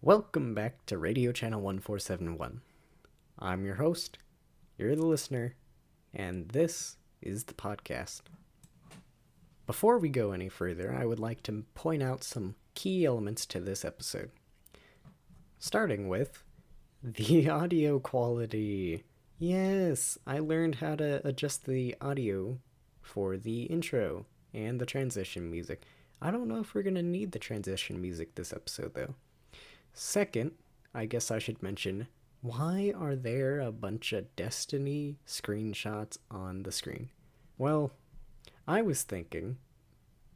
Welcome back to Radio Channel 1471. I'm your host, you're the listener, and this is the podcast. Before we go any further, I would like to point out some key elements to this episode. Starting with the audio quality. Yes, I learned how to adjust the audio for the intro and the transition music. I don't know if we're going to need the transition music this episode, though. Second, I guess I should mention, why are there a bunch of Destiny screenshots on the screen? Well, I was thinking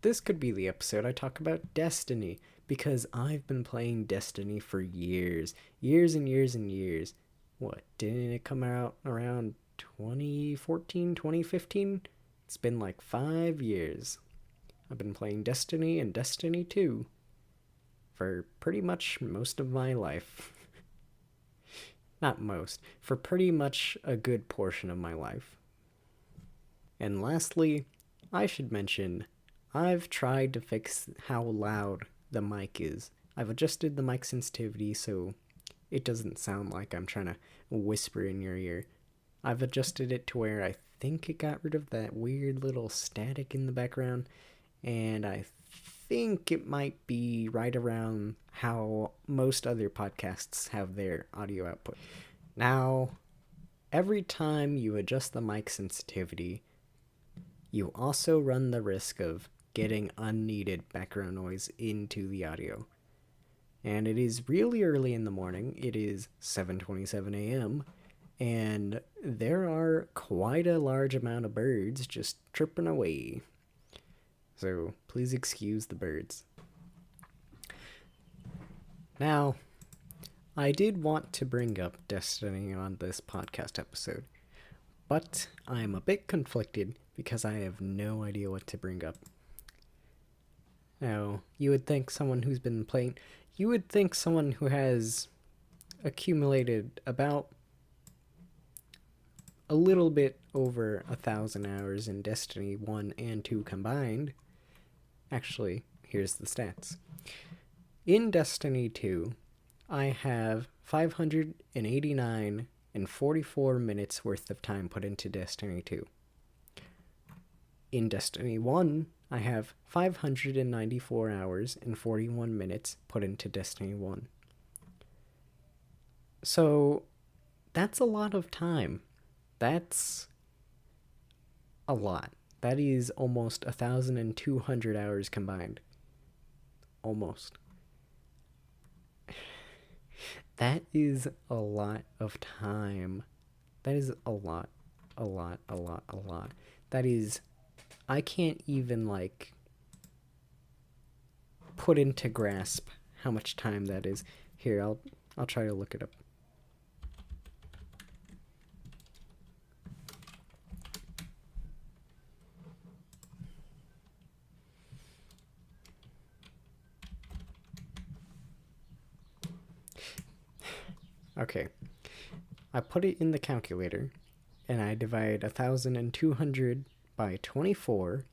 this could be the episode I talk about Destiny, because I've been playing Destiny for years. Years and years and years. What, didn't it come out around 2014, 2015? It's been like 5 years. I've been playing Destiny and Destiny 2 for pretty much most of my life. Not most, for pretty much a good portion of my life. And lastly, I should mention, I've tried to fix how loud the mic is. I've adjusted the mic sensitivity so it doesn't sound like I'm trying to whisper in your ear. I've adjusted it to where I think it got rid of that weird little static in the background, and I think it might be right around how most other podcasts have their audio output. Now, every time you adjust the mic sensitivity, you also run the risk of getting unneeded background noise into the audio. And it is really early in the morning. It is 7:27 a.m. and there are quite a large amount of birds just chirping away. So please excuse the birds. Now, I did want to bring up Destiny on this podcast episode, but I'm a bit conflicted because I have no idea what to bring up. Now, you would think someone who's been playing, you would think someone who has accumulated about a little bit over 1,000 hours in Destiny 1 and 2 combined. Actually, here's the stats. In Destiny 2, I have 589 and 44 minutes worth of time put into Destiny 2. In Destiny 1, I have 594 hours and 41 minutes put into Destiny 1. So, that's a lot of time. That's a lot. That is almost 1,200 hours combined. Almost. That is a lot of time. That is a lot. That is, I can't even, put into grasp how much time that is. Here, I'll try to look it up. Okay, I put it in the calculator, and I divide 1,200 by 24,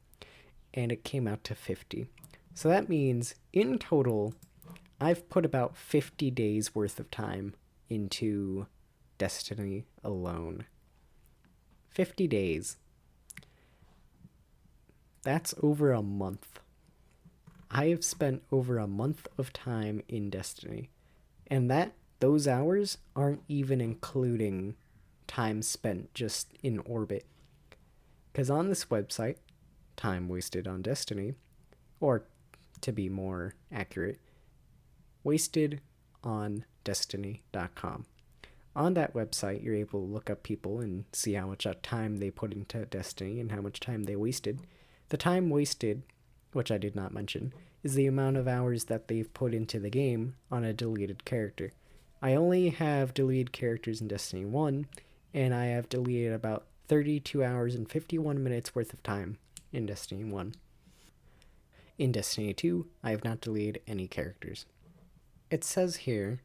and it came out to 50. So that means, in total, I've put about 50 days worth of time into Destiny alone. 50 days. That's over a month. I have spent over a month of time in Destiny, and those hours aren't even including time spent just in orbit. Because on this website, time wasted on Destiny, or to be more accurate, wasted on Destiny.com. On that website, you're able to look up people and see how much time they put into Destiny and how much time they wasted. The time wasted, which I did not mention, is the amount of hours that they've put into the game on a deleted character. I only have deleted characters in Destiny 1, and I have deleted about 32 hours and 51 minutes worth of time in Destiny 1. In Destiny 2, I have not deleted any characters. It says here,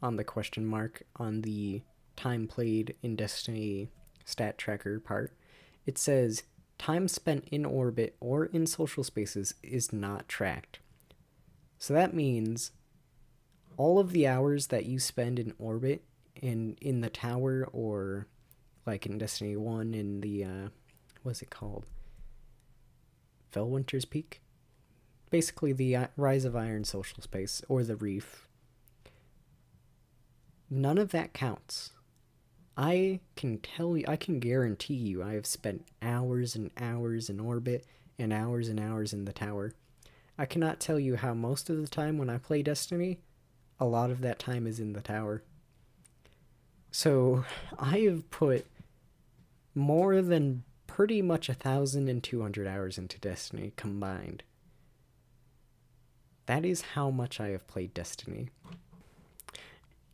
on the question mark on the time played in Destiny stat tracker part, it says, time spent in orbit or in social spaces is not tracked. So that means all of the hours that you spend in orbit in the tower, or like in Destiny 1 in the what's it called? Felwinter's Peak? Basically the Rise of Iron social space, or the Reef. None of that counts. I can tell you, I can guarantee you, I have spent hours and hours in orbit and hours in the tower. I cannot tell you how most of the time when I play Destiny, a lot of that time is in the tower. So I have put more than pretty much 1,200 hours into Destiny combined. That is how much I have played Destiny.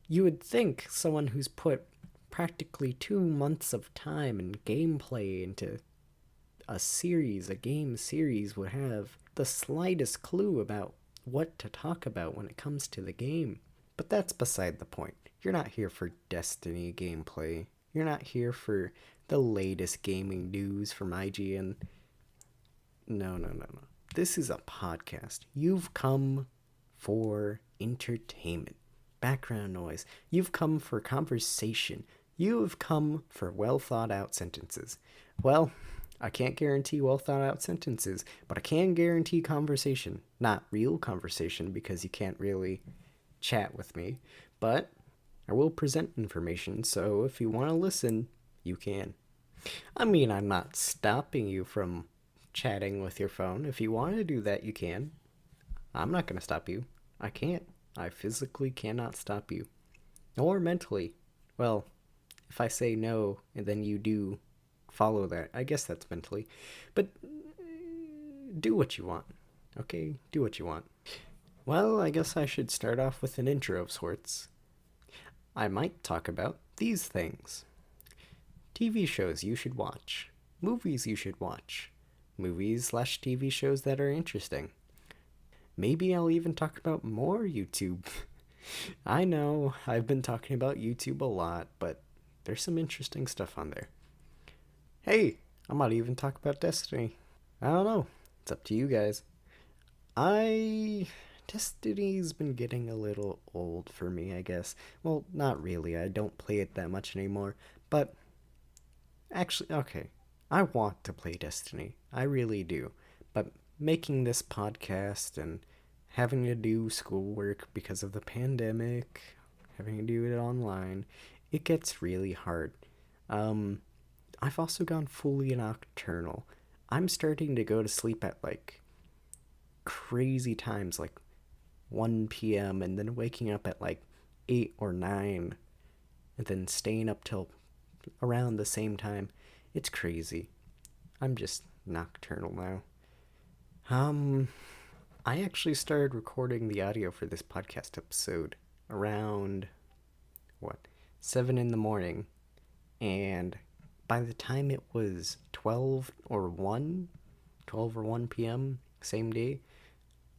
You would think someone who's put practically 2 months of time and gameplay into a game series, would have the slightest clue about what to talk about when it comes to the game. But that's beside the point. You're not here for Destiny gameplay. You're not here for the latest gaming news from IGN. No. This is a podcast. You've come for entertainment, background noise. You've come for conversation. You've come for well thought out sentences. Well, I can't guarantee well thought out sentences, but I can guarantee conversation. Not real conversation, because you can't really chat with me, but I will present information, so if you want to listen, you can. I mean, I'm not stopping you from chatting with your phone. If you want to do that, you can. I'm not going to stop you. I can't. I physically cannot stop you. Or mentally. Well, if I say no and then you do follow that, I guess that's mentally. But do what you want. Okay? Do what you want. Well, I guess I should start off with an intro of sorts. I might talk about these things. TV shows you should watch. Movies you should watch. Movies/TV shows that are interesting. Maybe I'll even talk about more YouTube. I know, I've been talking about YouTube a lot, but there's some interesting stuff on there. Hey, I might even talk about Destiny. I don't know. It's up to you guys. Destiny's been getting a little old for me, I guess. Well, not really. I don't play it that much anymore. But, actually, okay. I want to play Destiny. I really do. But making this podcast and having to do schoolwork because of the pandemic, having to do it online, it gets really hard. I've also gone fully nocturnal. I'm starting to go to sleep at like crazy times, like 1 p.m. and then waking up at like 8 or 9 and then staying up till around the same time. It's crazy. I'm just nocturnal now. I actually started recording the audio for this podcast episode around 7 in the morning, and by the time it was 12 or 1 p.m. same day,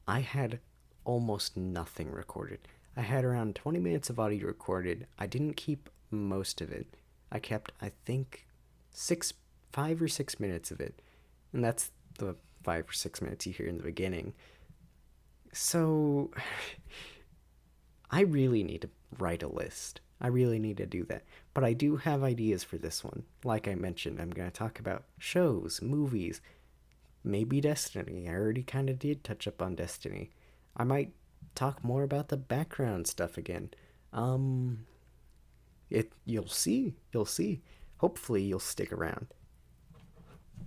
I had almost nothing recorded. I had around 20 minutes of audio recorded. I didn't keep most of it. I kept, I think, 5 or 6 minutes of it. And that's the 5 or 6 minutes you hear in the beginning. So, I really need to write a list. I really need to do that. But I do have ideas for this one. Like I mentioned, I'm going to talk about shows, movies, maybe Destiny. I already kind of did touch up on Destiny. I might talk more about the background stuff again. You'll see. Hopefully you'll stick around.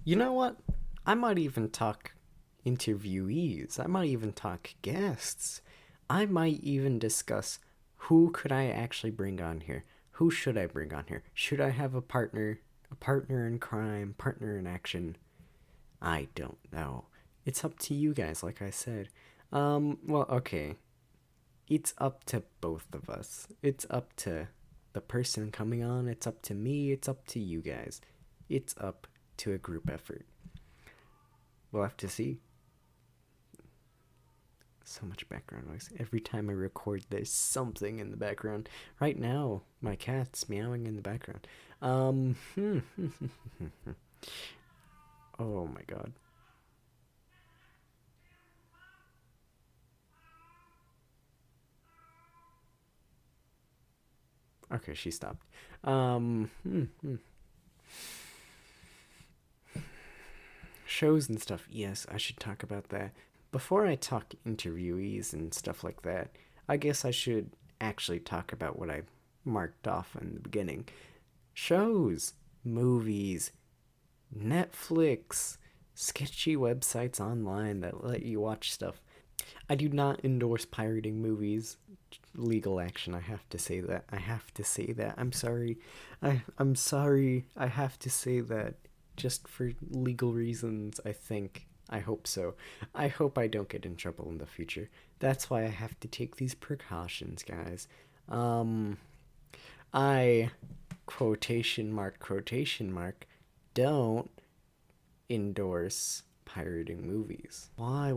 You know what? I might even talk interviewees. I might even talk guests. I might even discuss who could I actually bring on here. Who should I bring on here? Should I have a partner in crime, partner in action? I don't know. It's up to you guys, like I said. Well, okay. It's up to both of us. It's up to the person coming on. It's up to me. It's up to you guys. It's up to a group effort. We'll have to see. So much background noise. Every time I record, there's something in the background. Right now, my cat's meowing in the background. Oh my god. Okay, she stopped. Um, hmm, hmm. Shows and stuff. Yes, I should talk about that. Before I talk interviewees and stuff like that, I guess I should actually talk about what I marked off in the beginning. Shows, movies, Netflix, sketchy websites online that let you watch stuff. I do not endorse pirating movies. Legal action. I have to say that. I have to say that. I'm sorry. I'm sorry. I have to say that just for legal reasons, I think. I hope so. I hope I don't get in trouble in the future. That's why I have to take these precautions, guys. Um I quotation mark don't endorse pirating movies. Why?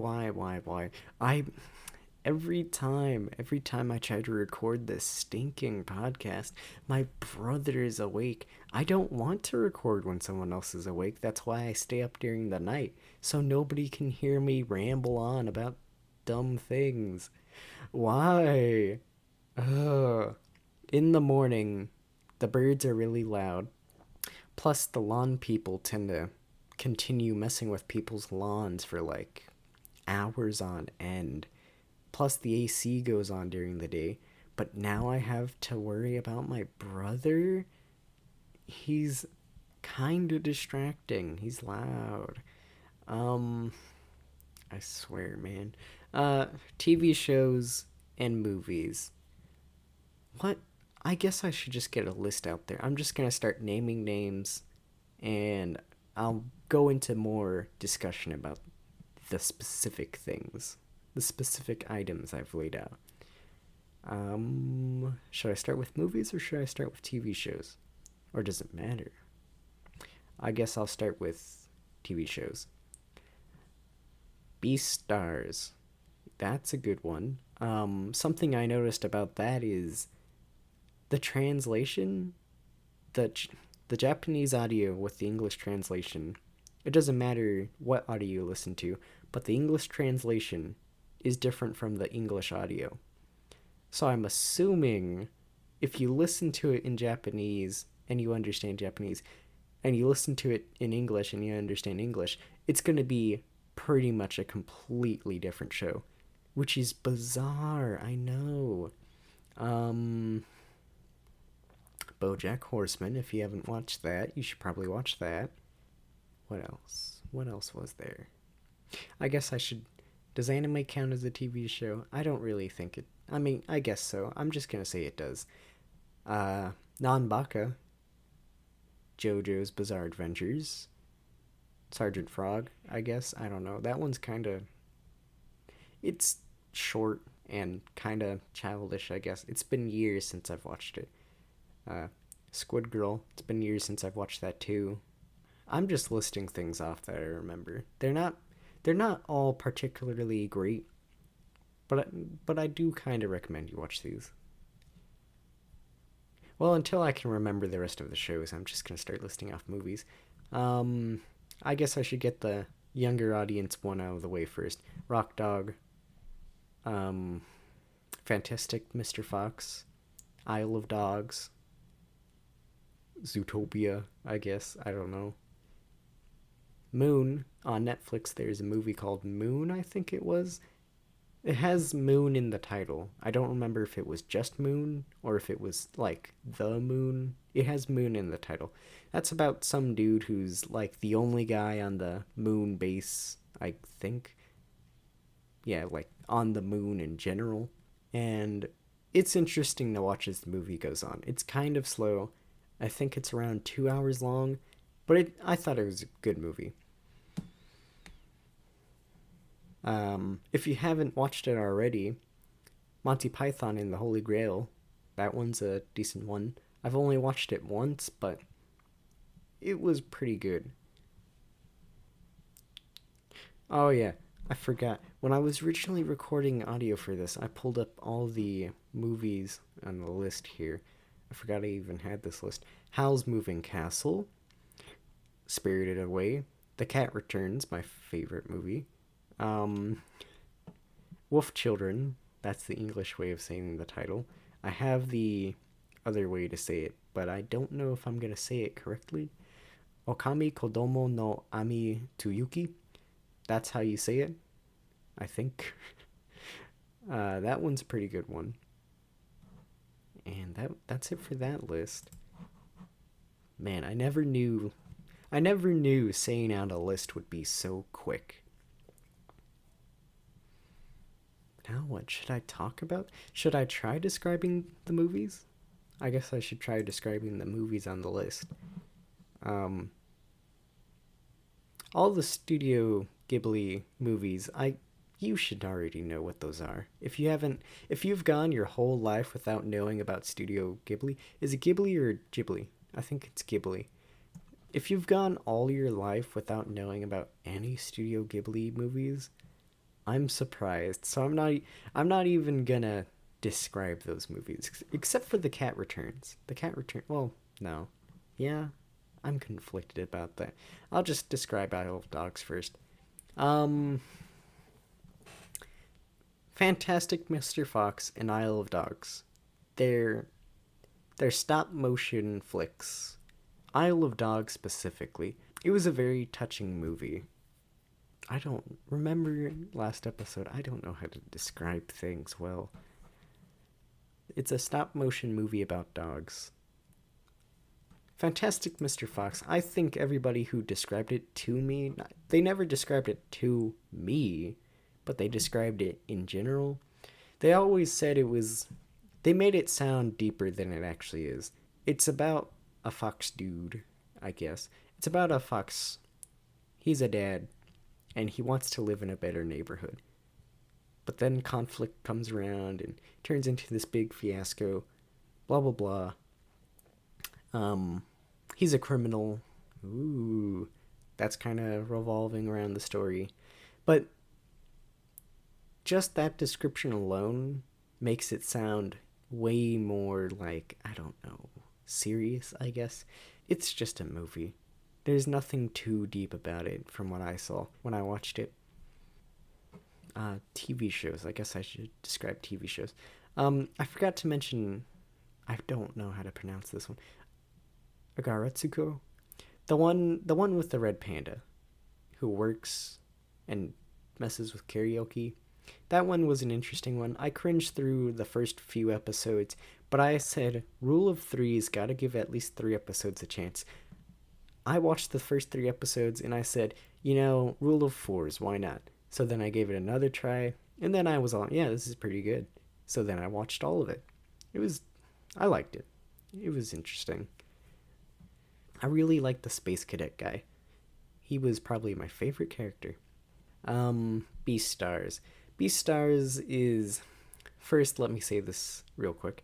I every time I try to record this stinking podcast, my brother is awake. I don't want to record when someone else is awake. That's why I stay up during the night, so nobody can hear me ramble on about dumb things. Why? Ugh. In the morning, the birds are really loud. Plus, the lawn people tend to continue messing with people's lawns for like hours on end. Plus, the AC goes on during the day. But now I have to worry about my brother. He's kind of distracting. He's loud. Um, I swear, man. Uh, TV shows and movies. What? I guess I should just get a list out there. I'm just gonna start naming names, and I'll go into more discussion about the specific things, the specific items I've laid out. Should I start with movies or should I start with TV shows? Or does it matter? I guess I'll start with TV shows. Beastars. That's a good one. Something I noticed about that is the translation, the the Japanese audio with the English translation. It doesn't matter what audio you listen to, but the English translation is different from the English audio. So I'm assuming if you listen to it in Japanese and you understand Japanese, and you listen to it in English and you understand English, it's going to be pretty much a completely different show, which is bizarre. I know. Um, BoJack Horseman. If you haven't watched that, you should probably watch that. What else? What else was there? I guess I should. Does anime count as a TV show? I don't really think it. I mean, I guess so. I'm just gonna say it does. Nanbaka, JoJo's Bizarre Adventures, Sergeant Frog. I guess I don't know. That one's kind of. It's short and kind of childish. I guess it's been years since I've watched it. Uh, Squid Girl. It's been years since I've watched that too. I'm just listing things off that I remember. They're not all particularly great, but I do kind of recommend you watch these. Well, until I can remember the rest of the shows, I'm just gonna start listing off movies. Um, I guess I should get the younger audience one out of the way first. Rock Dog, um, Fantastic Mr. Fox, Isle of Dogs, Zootopia. I guess I don't know. Moon on Netflix. There's a movie called Moon. I think it was. It has Moon in the title. I don't remember if it was just Moon or if it was like the Moon. It has Moon in the title. That's about some dude who's like the only guy on the moon base, I think. Yeah, like on the moon in general. And it's interesting to watch as the movie goes on. It's kind of slow. I think it's around 2 hours long, but I thought it was a good movie. If you haven't watched it already, Monty Python and the Holy Grail, that one's a decent one. I've only watched it once, but it was pretty good. Oh yeah, I forgot. When I was originally recording audio for this, I pulled up all the movies on the list here. I forgot I even had this list. Howl's Moving Castle, Spirited Away, The Cat Returns, my favorite movie. Um, Wolf Children, that's the English way of saying the title. I have the other way to say it, but I don't know if I'm gonna say it correctly. Okami Kodomo no Ami Tsuyuki. That's how you say it, I think. That one's a pretty good one. And that's it for that list. Man, I never knew saying out a list would be so quick. Now what should I talk about? Should I try describing the movies? I guess I should try describing the movies on the list. Um, all the Studio Ghibli movies, you should already know what those are. If you've gone your whole life without knowing about Studio Ghibli, is it Ghibli or Ghibli? I think it's Ghibli. If you've gone all your life without knowing about any Studio Ghibli movies, I'm surprised. So I'm not even gonna describe those movies except for The Cat Returns. The Cat Return. Well, no. Yeah, I'm conflicted about that. I'll just describe Isle of Dogs first. Um Fantastic Mr. Fox and Isle of Dogs. They're they're stop motion flicks. Isle of Dogs specifically. It was a very touching movie. I don't remember last episode. I don't know how to describe things well. It's a stop motion movie about dogs. Fantastic Mr. Fox. I think everybody who described it to me, they never described it to me, but they described it in general. They always said they made it sound deeper than it actually is. It's about a fox dude, I guess. It's about a fox. He's a dad, and he wants to live in a better neighborhood. But then conflict comes around and turns into this big fiasco. Blah, blah, blah. He's a criminal. Ooh, that's kind of revolving around the story. But just that description alone makes it sound way more like, I don't know, serious, I guess. It's just a movie. There's nothing too deep about it from what I saw when I watched it. TV shows. I guess I should describe TV shows. I forgot to mention, I don't know how to pronounce this one. Agaratsuko? The one with the red panda who works and messes with karaoke. That one was an interesting one. I cringed through the first few episodes, but I said, rule of three's gotta give at least 3 episodes a chance. I watched the first 3 episodes and I said, rule of fours, why not? So then I gave it another try, and then I was on, yeah, this is pretty good. So then I watched all of it. I liked it. It was interesting. I really liked the space cadet guy. He was probably my favorite character. Beastars. Beastars is, first let me say this real quick.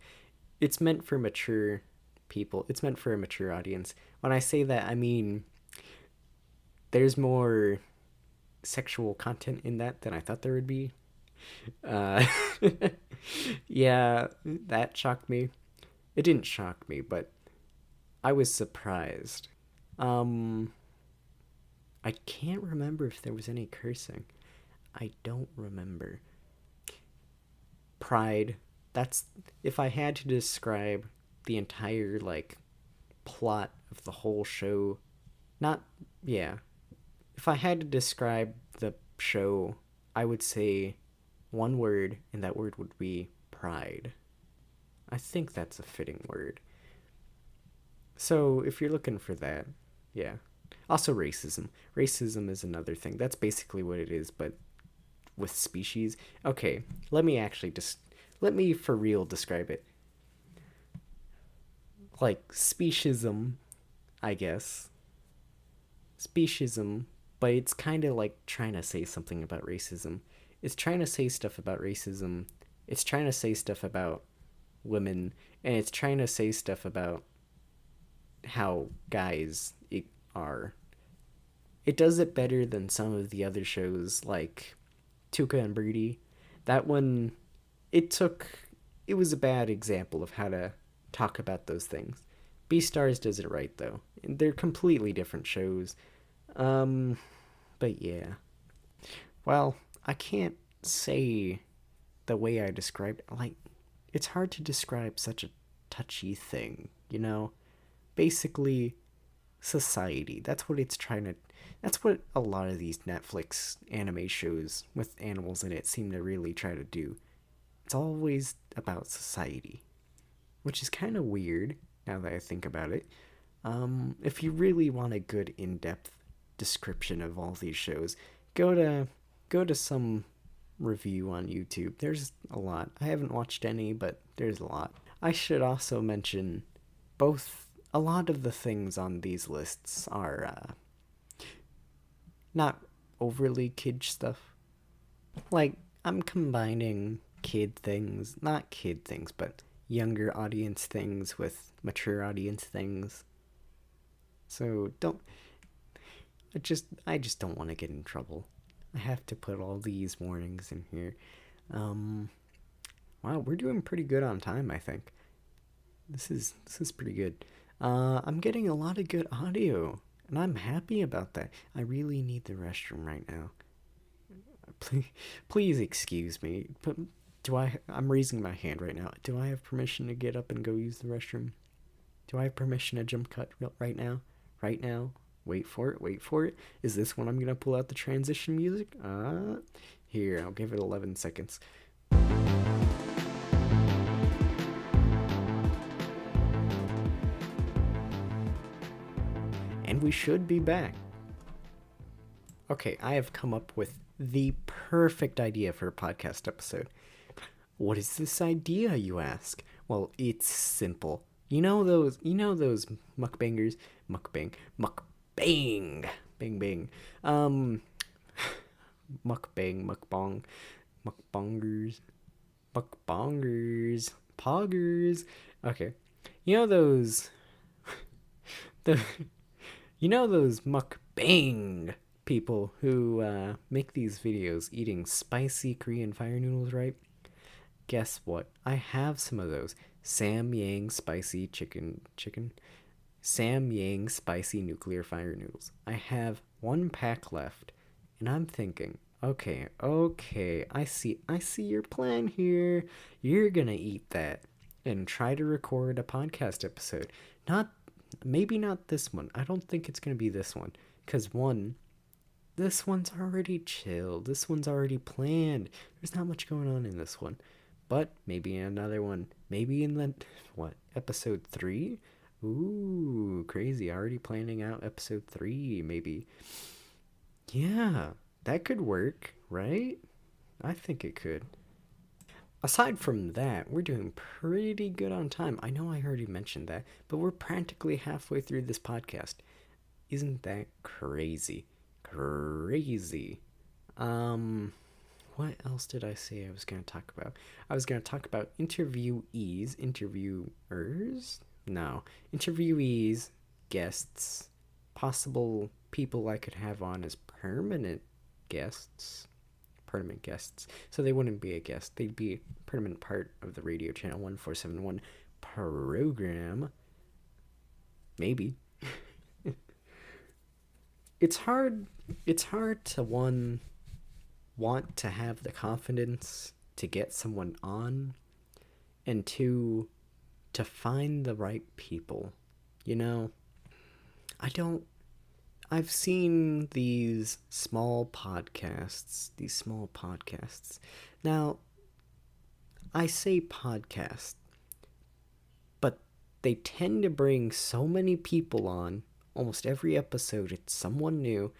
It's meant for mature people. It's meant for a mature audience. When I say that, I mean there's more sexual content in that than I thought there would be. Yeah, that shocked me. It didn't shock me, but I was surprised. I can't remember if there was any cursing. I don't remember. Pride. That's, if I had to describe the entire plot of the whole show, not yeah. If I had to describe the show, I would say one word, and that word would be pride. I think that's a fitting word. So if you're looking for that, yeah. Also racism. Racism is another thing. That's basically what it is, but with species. Okay, let me for real describe it. Like speciesism, I guess. Speciesism, but it's kind of like trying to say something about racism. It's trying to say stuff about racism. It's trying to say stuff about women, and it's trying to say stuff about how guys are. It does it better than some of the other shows like Tuca and Birdie. That one, it was a bad example of how to talk about those things. Beastars does it right though. They're completely different shows. But yeah. Well, I can't say the way I described, it's hard to describe such a touchy thing, you know? Basically, society. That's what it's trying to. That's what a lot of these Netflix anime shows with animals in it seem to really try to do. It's always about society, which is kind of weird now that I think about it. If you really want a good in-depth description of all these shows, go to some review on YouTube. There's a lot. I haven't watched any, but there's a lot. I should also mention both a lot of the things on these lists are not overly kid stuff. Like, I'm combining kid things, not kid things, but younger audience things with mature audience things. So don't I just don't want to get in trouble. I have to put all these warnings in here. Um wow, we're doing pretty good on time, I think. This is pretty good. I'm getting a lot of good audio, and I'm happy about that. I really need the restroom right now. Please excuse me. But I'm raising my hand right now. Do I have permission to get up and go use the restroom? Do I have permission to jump cut right now? Right now? Wait for it. Wait for it. Is this when I'm gonna pull out the transition music? Here, I'll give it 11 seconds. And we should be back. Okay, I have come up with the perfect idea for a podcast episode. What is this idea, you ask? Well, it's simple. You know those mukbangers? Mukbang. Mukbang. Bang bang. Mukbang, mukbang. Mukbangers. Mukbangers. Poggers. Okay. You know those the you know those mukbang people who make these videos eating spicy Korean fire noodles, right? Guess what? I have some of those. Sam Yang spicy chicken. Sam Yang spicy nuclear fire noodles. I have one pack left, and I'm thinking, okay, I see your plan here. You're gonna eat that and try to record a podcast episode. Maybe not this one. I don't think it's gonna be this one, cause this one's already chill. This one's already planned. There's not much going on in this one. But maybe another one. Maybe in episode 3? Ooh, crazy. Already planning out episode 3, maybe. Yeah, that could work, right? I think it could. Aside from that, we're doing pretty good on time. I know I already mentioned that, but we're practically halfway through this podcast. Isn't that crazy? Crazy. What else did I say I was going to talk about? I was going to talk about interviewers? No. Interviewees, guests, possible people I could have on as permanent guests. So they wouldn't be a guest. They'd be a permanent part of the radio channel 1471 program. Maybe. It's hard to want to have the confidence to get someone on, and to find the right people. You know, I've seen these small podcasts. Now, I say podcast, but they tend to bring so many people on. Almost every episode, it's someone new.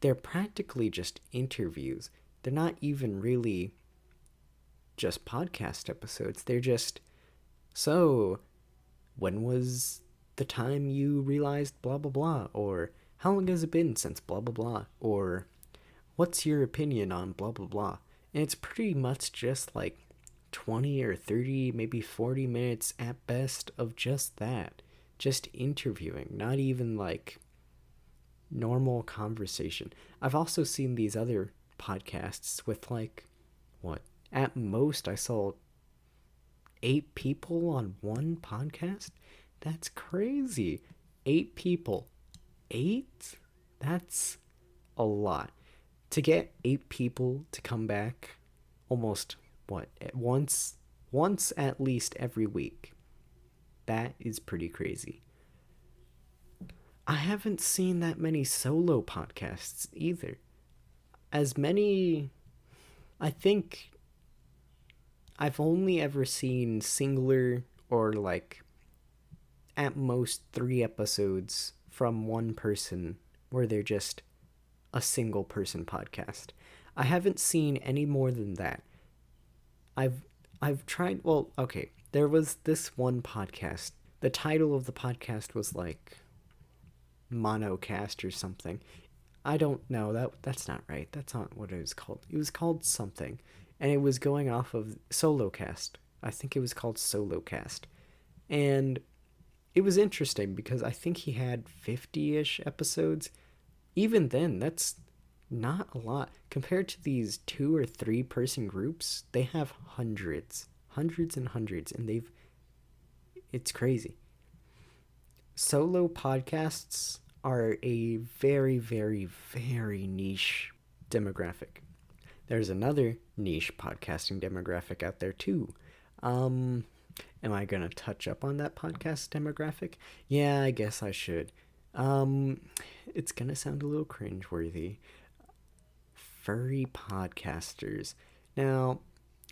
They're practically just interviews. They're not even really just podcast episodes. They're just, so, when was the time you realized blah, blah, blah? Or, how long has it been since blah, blah, blah? Or, what's your opinion on blah, blah, blah? And it's pretty much just like 20 or 30, maybe 40 minutes at best of just that. Just interviewing, not even like normal conversation. I've also seen these other podcasts with at most I saw 8 people on one podcast. That's crazy. 8 people. 8? That's a lot. To get 8 people to come back almost once at least every week. That is pretty crazy. I haven't seen that many solo podcasts either. As many, I think I've only ever seen singular or like at most 3 episodes from one person where they're just a single person podcast. I haven't seen any more than that. I've I've tried, well, okay. There was this one podcast. The title of the podcast was like Monocast or something. I don't know. That's not right. That's not what it was called. It was called something. And it was going off of Solocast. I think it was called Solocast. And it was interesting because I think he had 50-ish episodes. Even then, that's not a lot compared to these 2 or 3 person groups. They have hundreds and hundreds, and it's crazy. Solo podcasts are a very, very, very niche demographic. There's another niche podcasting demographic out there too. Am I gonna touch up on that podcast demographic? Yeah, I guess I should. Um, it's gonna sound a little cringeworthy. Furry podcasters. Now,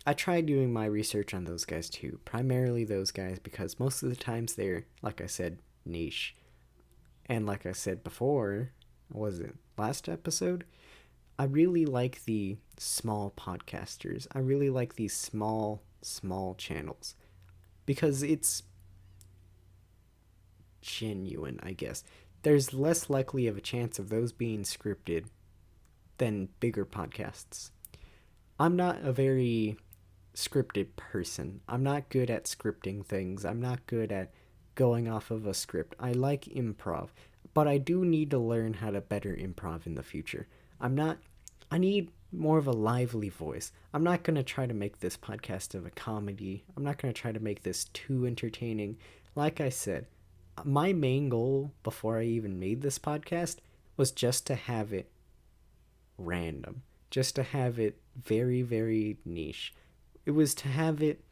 I tried doing my research on those guys too. Primarily those guys because most of the times they're, like I said, niche. And like I said before, was it last episode? I really like the small podcasters. I really like these small channels because it's genuine, I guess. There's less likely of a chance of those being scripted than bigger podcasts. I'm not a very scripted person. I'm not good at scripting things. I'm not good at going off of a script. I like improv, but I do need to learn how to better improv in the future. I need more of a lively voice. I'm not going to try to make this podcast of a comedy. I'm not going to try to make this too entertaining. Like I said, my main goal before I even made this podcast was just to have it random, just to have it very, very niche. It was to have it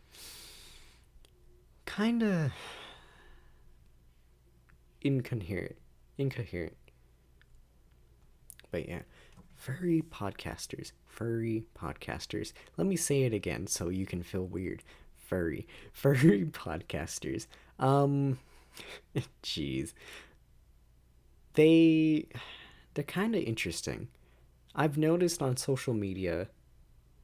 kind of incoherent. But yeah, furry podcasters. Let me say it again so you can feel weird. Furry podcasters. Jeez, they they're kind of interesting. I've noticed on social media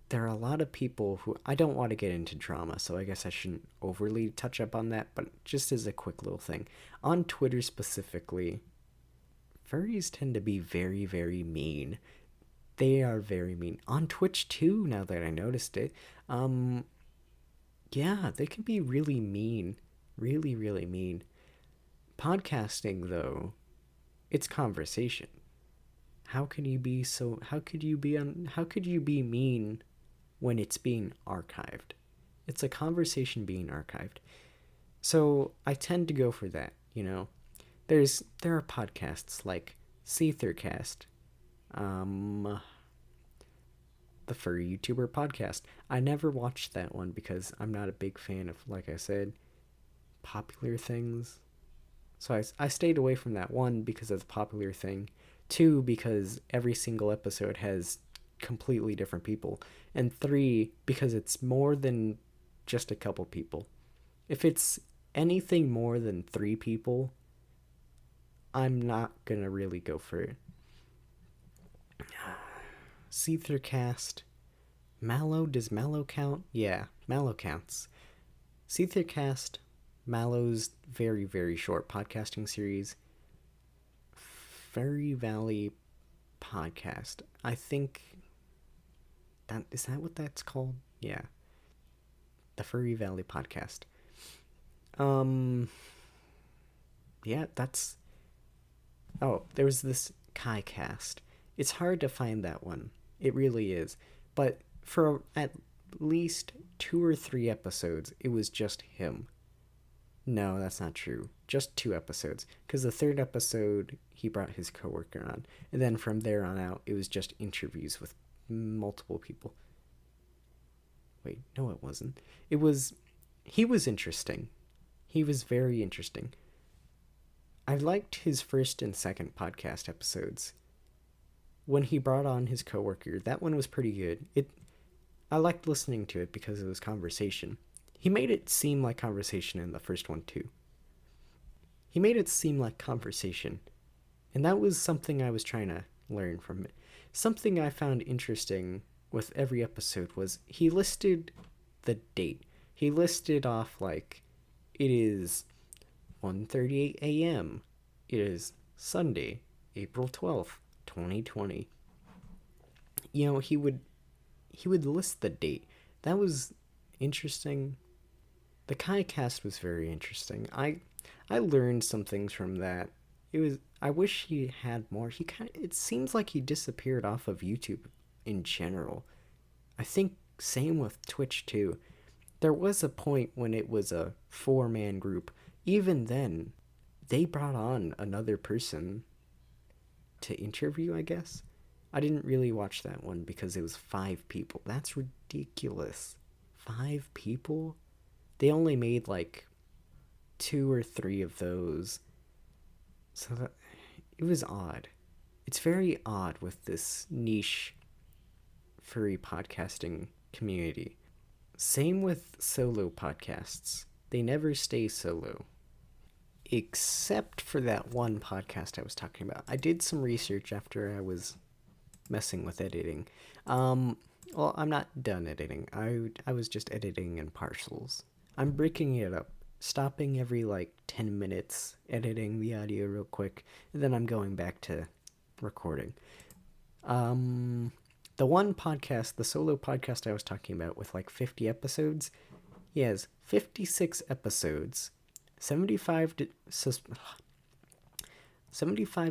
there are a lot of people who, I don't want to get into drama, so I guess I shouldn't overly touch up on that, but just as a quick little thing, on Twitter specifically, furries tend to be very, very mean. They are very mean. On Twitch too, now that I noticed it. Yeah, they can be really mean. Really, really mean. Podcasting though, it's conversation. How could you be mean when it's being archived? It's a conversation being archived. So I tend to go for that, you know. There are podcasts like Seethercast, um the furry YouTuber podcast. I never watched that one because I'm not a big fan of, like I said, popular things. So I stayed away from that, one because it's a popular thing, two because every single episode has completely different people, and three because it's more than just a couple people. If it's anything more than 3 people, I'm not gonna really go for it. Seethercast. Mallow, does Mallow count? Yeah, Mallow counts. Seethercast, Mallow's very, very short podcasting series. Fairy Valley Podcast. I think that what that's called? Yeah. The Furry Valley Podcast. Yeah, that's, oh, there was this Kai cast. It's hard to find that one. It really is. But for at least 2 or 3 episodes, it was just him. No, that's not true. Just 2 episodes. Because the third episode, he brought his coworker on. And then from there on out, it was just interviews with multiple people. Wait, no, it wasn't. He was interesting. He was very interesting. I liked his first and second podcast episodes. When he brought on his coworker, that one was pretty good. I liked listening to it because it was conversation. He made it seem like conversation in the first one too. He made it seem like conversation, and that was something I was trying to learn from it. Something I found interesting with every episode was he listed the date. He listed off like it is 1:38 a.m. It is Sunday, April 12th, 2020. You know, he would list the date. That was interesting. The Kai cast was very interesting. I learned some things from that. I wish he had more. It seems like he disappeared off of YouTube in general. I think same with Twitch too. There was a point when it was a 4-man group. Even then, they brought on another person to interview, I guess. I didn't really watch that one because it was 5 people. That's ridiculous. 5 people? They only made like 2 or 3 of those. So it was odd. It's very odd with this niche furry podcasting community. Same with solo podcasts. They never stay solo. Except for that one podcast I was talking about. I did some research after I was messing with editing. Well, I'm not done editing. I was just editing in partials. I'm breaking it up, stopping every like 10 minutes, editing the audio real quick, and then I'm going back to recording. The one podcast, the solo podcast I was talking about with like 50 episodes, he has 56 episodes, 75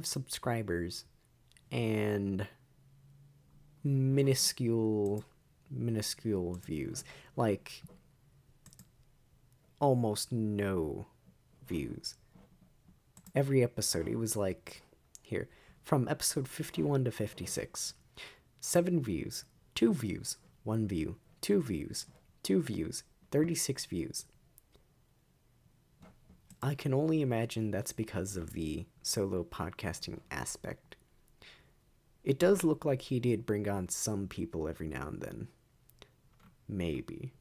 subscribers, and minuscule views. Like, almost no views. Every episode, it was like, here, from episode 51 to 56. 7 views, 2 views, 1 view, 2 views, 2 views, 36 views. I can only imagine that's because of the solo podcasting aspect. It does look like he did bring on some people every now and then. Maybe.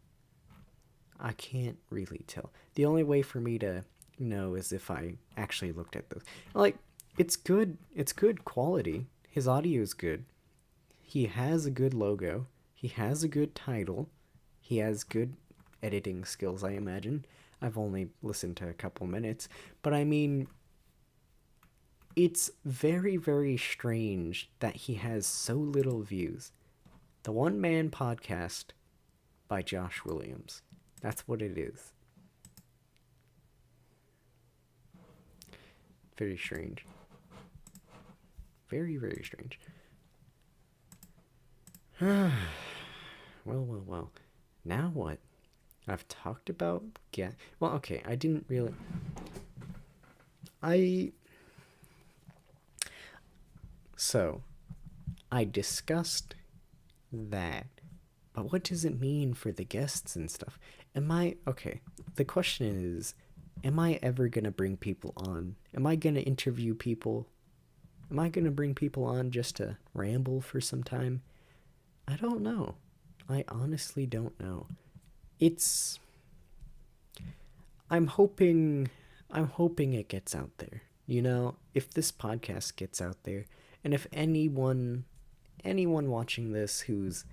I can't really tell. The only way for me to know is if I actually looked at those. Like, it's good quality. His audio is good. He has a good logo. He has a good title. He has good editing skills, I imagine. I've only listened to a couple minutes. But I mean, it's very, very strange that he has so little views. The One Man Podcast by Josh Williams. That's what it is. Very strange. Very, very strange. Well. Now what? I've talked about well, okay, I didn't really. So, I discussed that, but what does it mean for the guests and stuff? Okay, the question is, am I ever gonna bring people on? Am I gonna interview people? Am I gonna bring people on just to ramble for some time? I don't know. I honestly don't know. I'm hoping it gets out there. You know, if this podcast gets out there, and if anyone watching this who's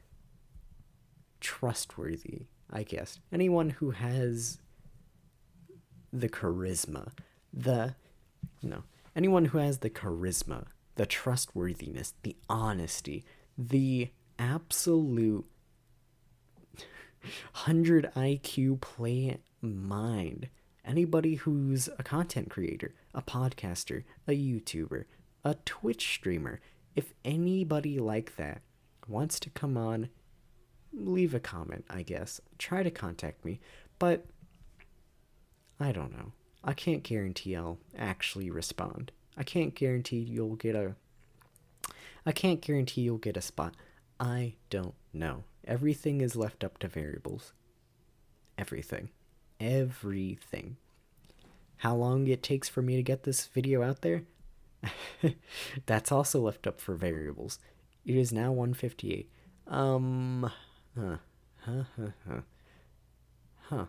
trustworthy, I guess, anyone who has the charisma, anyone who has the charisma, the trustworthiness, the honesty, the absolute 100 IQ play mind. Anybody who's a content creator, a podcaster, a YouTuber, a Twitch streamer, if anybody like that wants to come on, leave a comment, I guess. Try to contact me, but I don't know. I can't guarantee I'll actually respond. I can't guarantee you'll get a spot. I don't know. Everything is left up to variables. Everything. How long it takes for me to get this video out there? That's also left up for variables. It is now 1:58. Huh, huh, huh, huh, huh.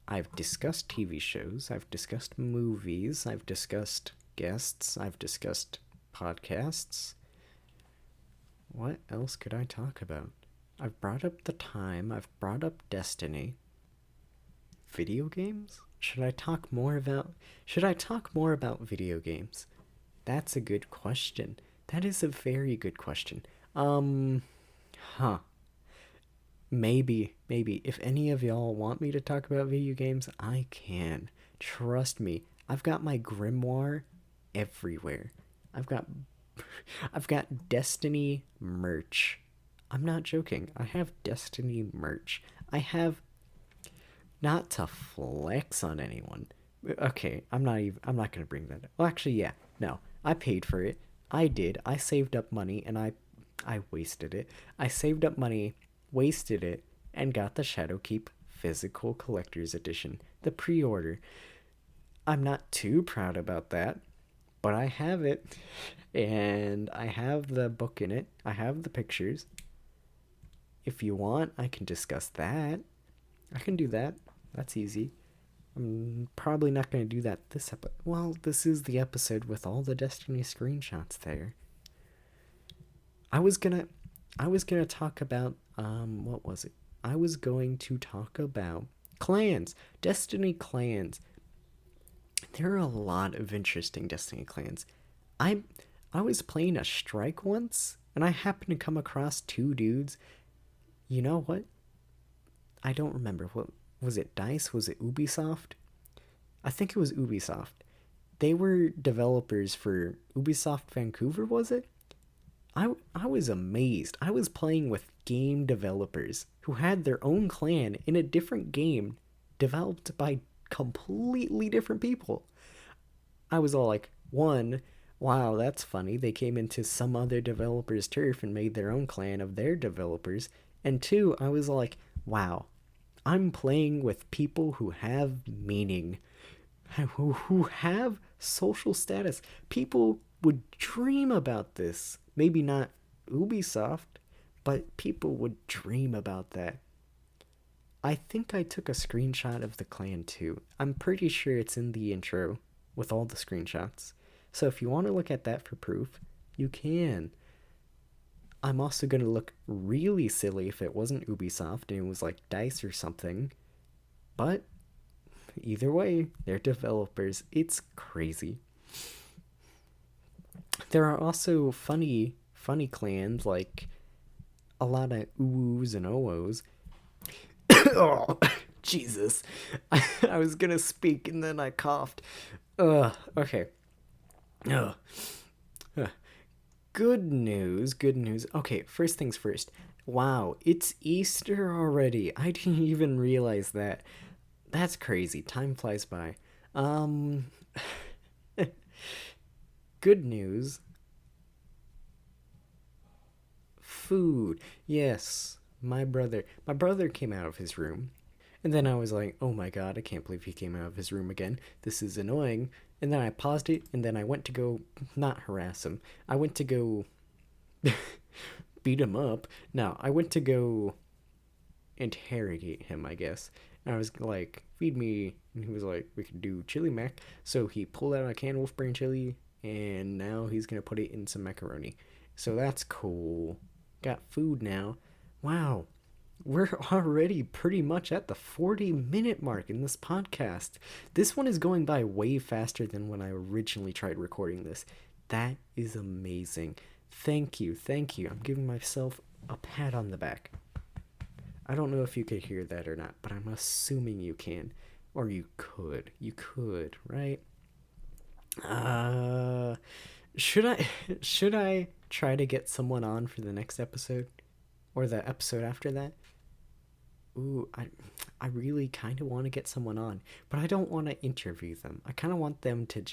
I've discussed TV shows, I've discussed movies, I've discussed guests, I've discussed podcasts. What else could I talk about? I've brought up the time, I've brought up Destiny. Video games? Should I talk more about video games? That's a good question. That is a very good question. Huh. Maybe. If any of y'all want me to talk about video games, I can. Trust me. I've got my grimoire everywhere. I've got Destiny merch. I'm not joking. I have Destiny merch. I have, not to flex on anyone. Okay, I'm not going to bring that up. Well, actually, yeah. No. I paid for it. I did. I saved up money and I wasted it. I saved up money, wasted it, and got the Shadowkeep physical collector's edition, the pre-order. I'm not too proud about that, but I have it, and I have the book in it. I have the pictures. If you want, I can discuss that. I can do that. That's easy. I'm probably not going to do that this episode. Well, this is the episode with all the Destiny screenshots there. I was gonna talk about what was it? I was going to talk about clans, Destiny clans. There are a lot of interesting Destiny clans. I was playing a strike once, and I happened to come across two dudes. You know what? I don't remember. What was it? DICE? Was it Ubisoft? I think it was Ubisoft. They were developers for Ubisoft Vancouver, was it? I was amazed. I was playing with game developers who had their own clan in a different game developed by completely different people. I was all like, one, wow, that's funny. They came into some other developer's turf and made their own clan of their developers. And two, I was like, wow, I'm playing with people who have meaning, who have social status. People would dream about this. Maybe not Ubisoft, but people would dream about that. I think I took a screenshot of the clan too. I'm pretty sure it's in the intro with all the screenshots. So if you want to look at that for proof, you can. I'm also going to look really silly if it wasn't Ubisoft and it was like DICE or something. But either way, they're developers. It's crazy. There are also funny clans, like a lot of ooos and oos. Oh, Jesus. I was gonna speak and then I coughed. Okay. Ugh. Good news. Okay, first things first. Wow, it's Easter already. I didn't even realize that. That's crazy. Time flies by. Good news. Food. Yes, my brother came out of his room, and then I was like, oh my god, I can't believe he came out of his room again. This is annoying. And then I paused it, and then I went to go, not harass him, I went to go beat him up. No, I went to go interrogate him, I guess. And I was like, feed me. And he was like, we could do chili mac. So he pulled out a can of Wolf Brand chili, and now he's gonna put it in some macaroni. So that's cool. Got food now. Wow. We're already pretty much at the 40-minute mark in this podcast. This one is going by way faster than when I originally tried recording this. That is amazing. Thank you. I'm giving myself a pat on the back. I don't know if you could hear that or not, but I'm assuming you can. Or you could. You could, right? Should I try to get someone on for the next episode? Or the episode after that? Ooh, I really kind of want to get someone on, but I don't want to interview them. I kind of want them to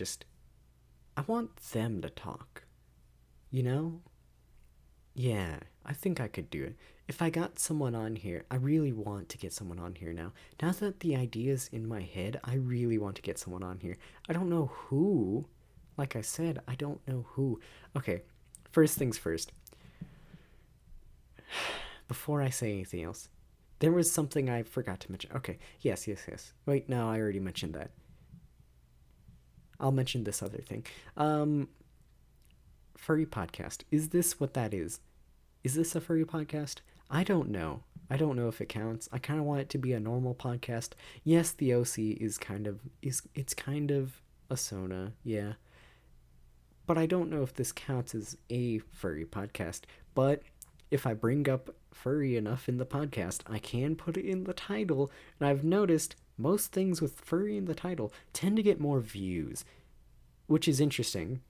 I want them to talk. You know? Yeah, I think I could do it. If I got someone on here, I really want to get someone on here now. Now that the idea's in my head, I really want to get someone on here. I don't know who. Like I said, I don't know who. Okay, first things first. Before I say anything else, there was something I forgot to mention. Okay, yes. Wait, no, I already mentioned that. I'll mention this other thing. Um, Furry podcast. Is this what that is? Is this a furry podcast? I don't know. I don't know if it counts. I kind of want it to be a normal podcast. Yes, the OC is kind of it's kind of a Sona, yeah. But I don't know if this counts as a furry podcast. But if I bring up furry enough in the podcast, I can put it in the title. And I've noticed most things with furry in the title tend to get more views, which is interesting.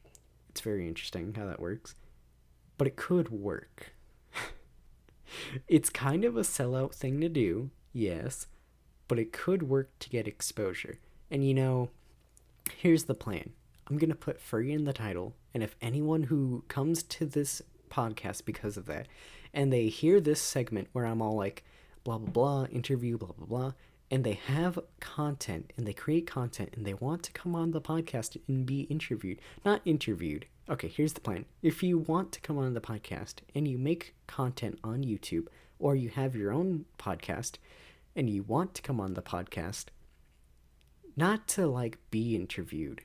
It's very interesting how that works. But it could work. It's kind of a sellout thing to do, yes, but it could work to get exposure. And here's the plan. I'm going to put furry in the title, and if anyone who comes to this podcast because of that, and they hear this segment where I'm all like, blah, blah, blah, interview, blah, blah, blah, and they have content, and they create content, and they want to come on the podcast and be interviewed, not interviewed. Okay, here's the plan. If you want to come on the podcast and you make content on YouTube, or you have your own podcast and you want to come on the podcast, not to like be interviewed,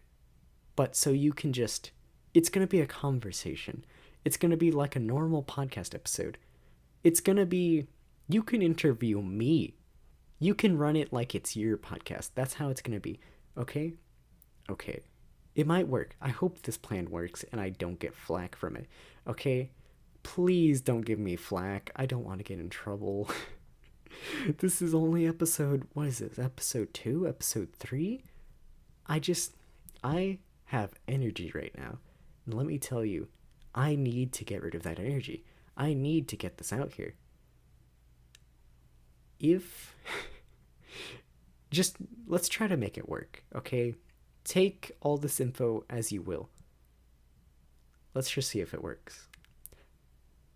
but so you can just, it's going to be a conversation. It's going to be like a normal podcast episode. It's going to be, you can interview me. You can run it like it's your podcast. That's how it's going to be. Okay? Okay. It might work. I hope this plan works and I don't get flack from it. Okay? Please don't give me flack. I don't want to get in trouble. This is only episode, what is this? Episode 2? Episode 3? I have energy right now. And let me tell you, I need to get rid of that energy. I need to get this out here. If just let's try to make it work, okay? Take all this info as you will. Let's just see if it works.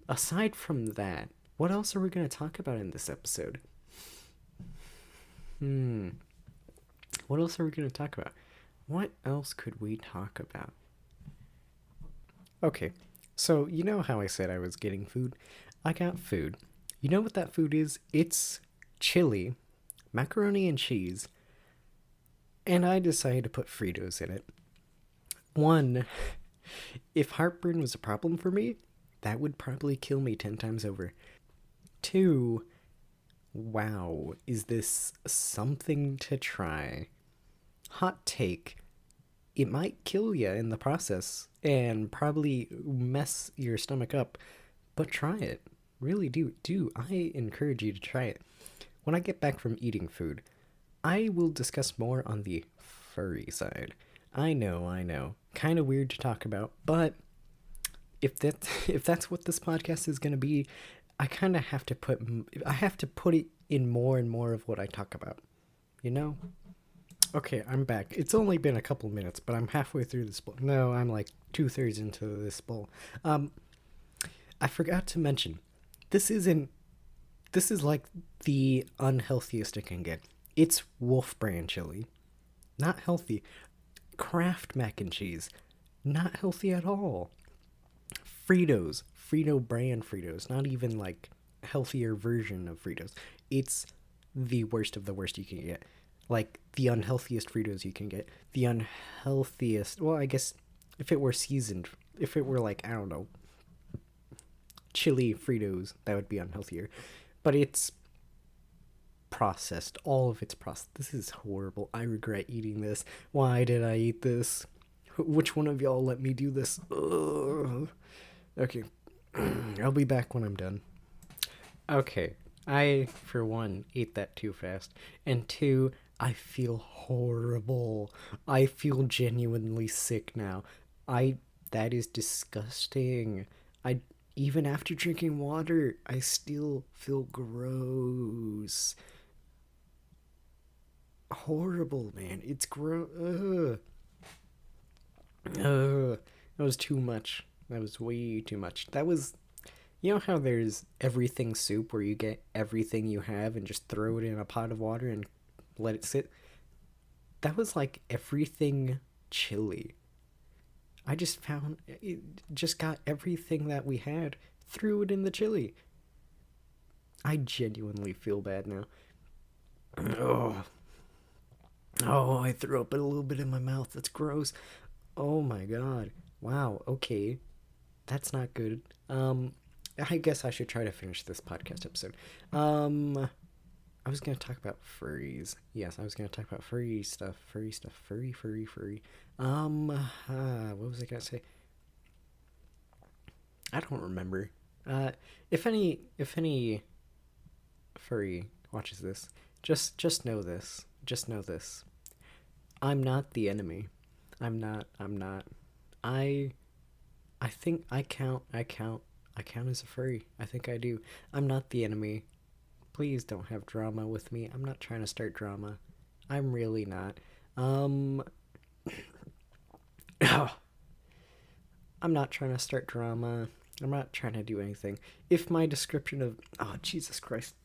Aside from that, what else are we going to talk about in this episode? What else are we going to talk about? What else could we talk about? Okay, so you know how I said I was getting food? I got food. You know what that food is? It's chili, macaroni and cheese, and I decided to put Fritos in it. One, if heartburn was a problem for me, that would probably kill me 10 times over. Two, wow, is this something to try? Hot take, it might kill you in the process and probably mess your stomach up, but try it. Really do. I encourage you to try it. When I get back from eating food, I will discuss more on the furry side. I know. Kind of weird to talk about, but if that's what this podcast is going to be, I kind of have to put it in more and more of what I talk about. You know? Okay, I'm back. It's only been a couple minutes, but I'm halfway through this bowl. No, I'm like 2/3 into this bowl. I forgot to mention, this is like the unhealthiest it can get. It's Wolf brand chili. Not healthy. Kraft mac and cheese. Not healthy at all. Fritos. Frito brand Fritos. Not even like healthier version of Fritos. It's the worst of the worst you can get. Like the unhealthiest Fritos you can get. The unhealthiest, well, I guess if it were seasoned, if it were like, I don't know, chili Fritos, that would be unhealthier. But it's processed. All of it's processed. This is horrible. I regret eating this. Why did I eat this? Which one of y'all let me do this? Ugh. Okay. I'll be back when I'm done. Okay. I, for one, ate that too fast. And two, I feel horrible. I feel genuinely sick now. That is disgusting. Even after drinking water, I still feel gross. Horrible, man. It's gross. That was too much. That was way too much. You know how there's everything soup where you get everything you have and just throw it in a pot of water and let it sit? That was like everything chili. I just found it, just got everything that we had, threw it in the chili. I genuinely feel bad now. Oh, oh, I threw up a little bit in my mouth. That's gross. Oh my god. Wow. Okay, that's not good. I guess I should try to finish this podcast episode. I was gonna talk about furries. Yes, I was gonna talk about furry stuff. Furry stuff. Furry. What was I gonna say? I don't remember. If any furry watches this, just know this. Just know this. I'm not the enemy. I'm not. I I think I count as a furry. I think I do. I'm not the enemy. Please don't have drama with me. I'm not trying to start drama. I'm really not. Um I'm not trying to start drama. I'm not trying to do anything. If my description of oh Jesus Christ.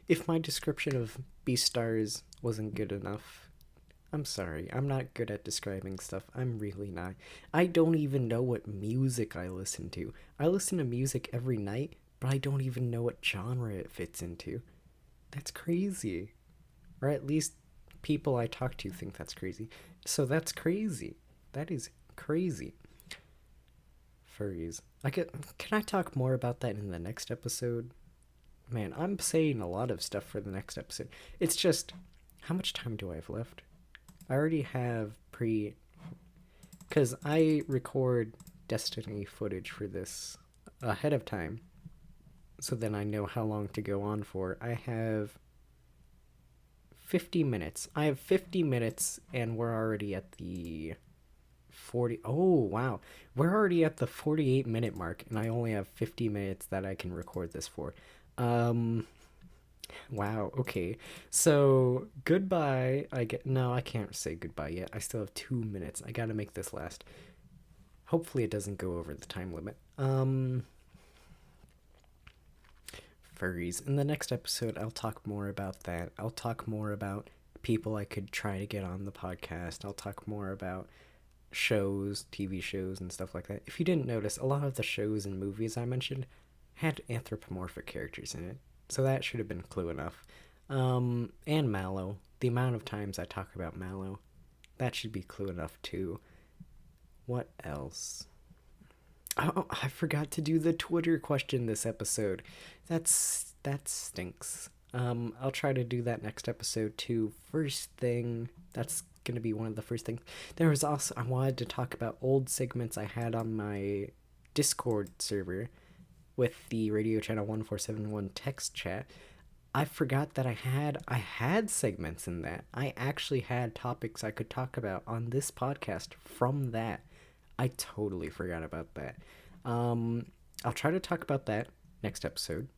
If my description of Beastars wasn't good enough, I'm sorry. I'm not good at describing stuff. I'm really not. I don't even know what music I listen to. I listen to music every night, but I don't even know what genre it fits into. That's crazy. Or at least people I talk to think that's crazy. So that's crazy. That is crazy. Furries. Can I talk more about that in the next episode? Man, I'm saying a lot of stuff for the next episode. It's just how much time do I have left? I already have because I record Destiny footage for this ahead of time, so then I know how long to go on for. I have 50 minutes. I have 50 minutes, and we're already at the 40. Oh, wow. We're already at the 48-minute mark, and I only have 50 minutes that I can record this for. Um, Wow, okay. So, goodbye. No, I can't say goodbye yet. I still have 2 minutes. I gotta make this last. Hopefully, it doesn't go over the time limit. Furries. In the next episode, I'll talk more about that. I'll talk more about people I could try to get on the podcast. I'll talk more about shows, TV shows, and stuff like that. If you didn't notice, a lot of the shows and movies I mentioned had anthropomorphic characters in it. So that should have been clue enough. And Mallow. The amount of times I talk about Mallow, that should be clue enough too. What else? Oh, I forgot to do the Twitter question this episode. That stinks. I'll try to do that next episode too. First thing, that's gonna be one of the first things. There was also I wanted to talk about old segments I had on my Discord server with the radio channel 1471 text chat. I forgot that I had segments in that. I actually had topics I could talk about on this podcast from that. I totally forgot about that. I'll try to talk about that next episode.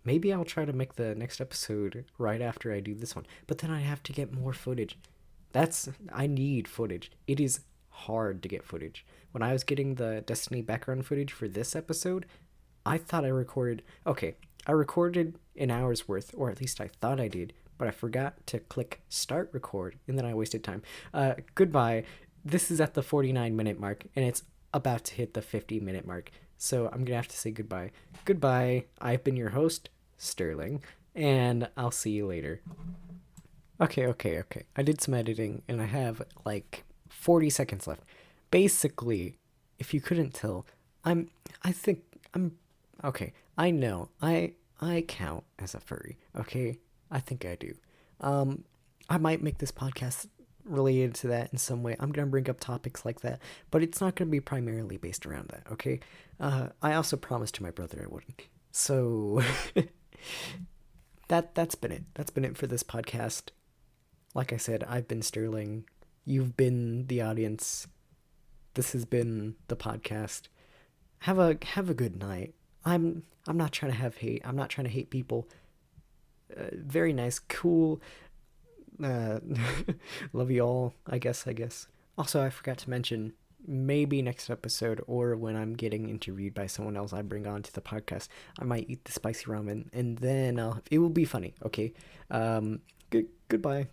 Maybe I'll try to make the next episode right after I do this one. But then I have to get more footage. I need footage. It is hard to get footage. When I was getting the Destiny background footage for this episode, I thought I recorded. Okay, I recorded an hour's worth, or at least I thought I did, but I forgot to click start record, and then I wasted time. Goodbye. This is at the 49-minute mark, and it's about to hit the 50-minute mark. So I'm gonna have to say goodbye. Goodbye. I've been your host, Sterling, and I'll see you later. Okay. I did some editing, and I have like 40 seconds left. Basically, if you couldn't tell, I'm. I think I'm. Okay, I know. I count as a furry. Okay, I think I do. I might make this podcast related to that in some way. I'm gonna bring up topics like that, but it's not gonna be primarily based around that. Okay. I also promised to my brother I wouldn't. So that's been it. That's been it for this podcast. Like I said, I've been Sterling. You've been the audience. This has been the podcast. Have a good night. I'm not trying to have hate. I'm not trying to hate people. Very nice, cool. Uh, love you all. I guess. Also, I forgot to mention maybe next episode, or when I'm getting interviewed by someone else I bring on to the podcast, I might eat the spicy ramen, and then it will be funny. Okay. Goodbye.